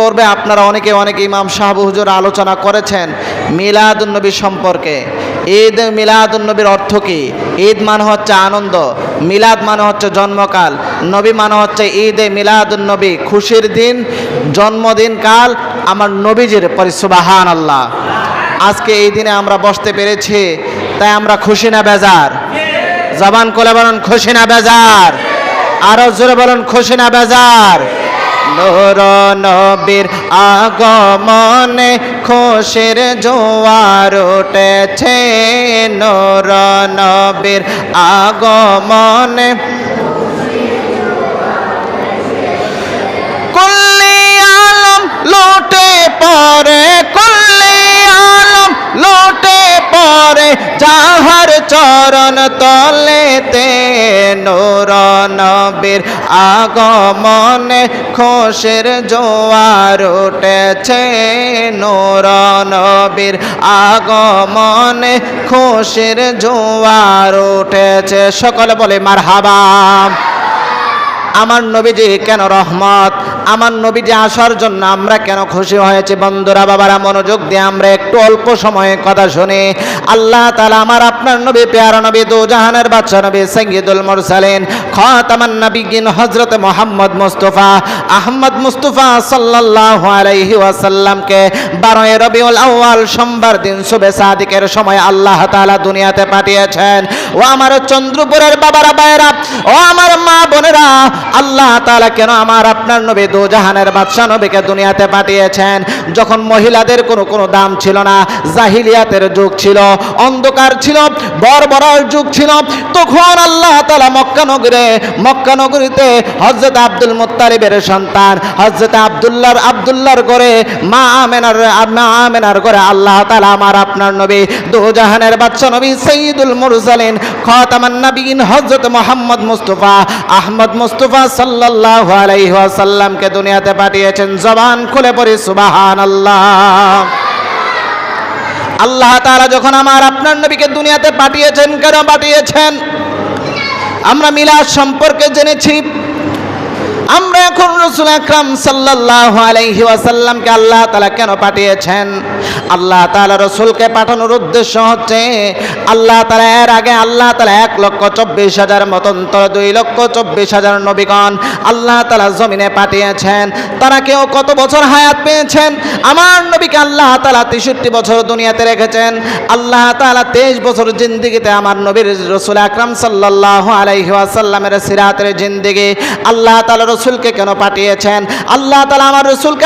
পূর্বে আপনারা অনেকে ইমাম সাহেব হুজুর আলোচনা করেছেন মিলাদুন্নবী সম্পর্কে। ঈদ মিলাদুন্নবীর অর্থ কী? ঈদ মানে হচ্ছে আনন্দ, মিলাদ মানে হচ্ছে জন্মকাল, নবী মানে হচ্ছে ঈদে মিলাদুন্নবী, খুশির দিন, জন্মদিন কাল আমার নবীজির। পরি সুবহানাল্লাহ। আজকে এই দিনে আমরা বসতে পেরেছি, তাই আমরা খুশি না বেজার? জবান খুলে বলুন খুশি না বেজার? আরো জোরে বলুন খুশি না বেজার? নূর নবীর আগমনে খুশির জোয়ার উঠেছে, নূর নবীর আগমনে কুল্লি আলম লুটে পড়ে, কুল্লি আলম লুটে পড়ে যাহার চরণ তলেতে, নূর নবীর আগমনে খুশির জোয়ার উঠেছে, নূর নবীর আগমনে খুশির জোয়ার উঠেছে। সকলে বলে মারহাবা। আমার নবীজি কেন রহমত, আমার নবীজি আসার জন্য আমরা কেন খুশি হয়েছি? বন্ধুরা বাবারা মনোযোগ দিয়ে আমরা একটু অল্প সময়ে কথা শুনি। আল্লাহ তাআলা আমার আপনার নবী, পেয়ারা নবী, দু জাহানের বাদশা নবী, সাইয়্যিদুল মুরসালিন, খাতামান নবিয়্যিন হযরত মুহাম্মদ মুস্তাফা আহমদ মুস্তাফা সাল্লাল্লাহু আলাইহি ওয়াসাল্লামকে 12 রবিউল আউয়াল সোমবার দিন শুভে সাদিকের সময় আল্লাহ তাআলা দুনিয়াতে পাঠিয়েছেন। ও আমার চন্দ্রপুরের বাবারা ভাইরা, ও আমার মা বোনেরা, আল্লাহ তাআলা কেন আমার আপনার নবী দু জাহানের বাদশা নবীকে দুনিয়াতে পাঠিয়েছেন? যখন মহিলাদের কোনো দাম ছিল না, জাহিলিয়াতের যুগ ছিল, অন্ধকার ছিল, বর্বরের যুগ ছিল, তখন আল্লাহ তাআলা মক্কা নগরীতে হযরত আব্দুল মুত্তালিবের সন্তান হযরত আব্দুল্লাহর ঘরে মা আমেনার ঘরে আল্লাহ তাআলা আমার আপনার নবী দু জাহানের বাদশা নবী সাইয়্যিদুল মুরসালিন খাতামান নবিয়্যিন হযরত মুহাম্মদ মুস্তাফা আহমদ মুস্তাফা সাল্লাল্লাহু আলাইহি ওয়াসাল্লামকে দুনিয়াতে পাঠিয়েছেন। জবান খুলে পড়ি সুবহানাল্লাহ। আল্লাহ তাআলা যখন আমার আপনার নবীকে দুনিয়াতে পাঠিয়েছেন, কেন পাঠিয়েছেন? আমরা মিলাদ সম্পর্কে জেনেছি। আমরা এখন রাসূল আকরাম সাল্লাল্লাহু আলাইহি ওয়াসাল্লামকে আল্লাহ তাআলা কেন পাঠিয়েছেন? আল্লাহ তাআলা রাসূলকে পাঠানোর উদ্দেশ্য হচ্ছে আল্লাহ তাআলা এর আগে আল্লাহ তাআলা 1,24,000 মতান্তর 2,24,000 নবীগণ আল্লাহ তাআলা জমিনে পাঠিয়েছেন। তারা কেউ কত বছর হায়াত পেয়েছেন? আমার নবীকে আল্লাহ তাআলা 63 বছর দুনিয়াতে রেখেছেন। আল্লাহ তাআলা 23 বছর জিন্দেগিতে আমার নবীর রাসূল আকরাম সাল্লাল্লাহু আলাইহি ওয়াসাল্লামের সিরাতের জিন্দেগি। আল্লাহ তাআলা রাসূলকে কেন পাঠিয়েছেন? আল্লাহ তাআলা আমার রাসূলকে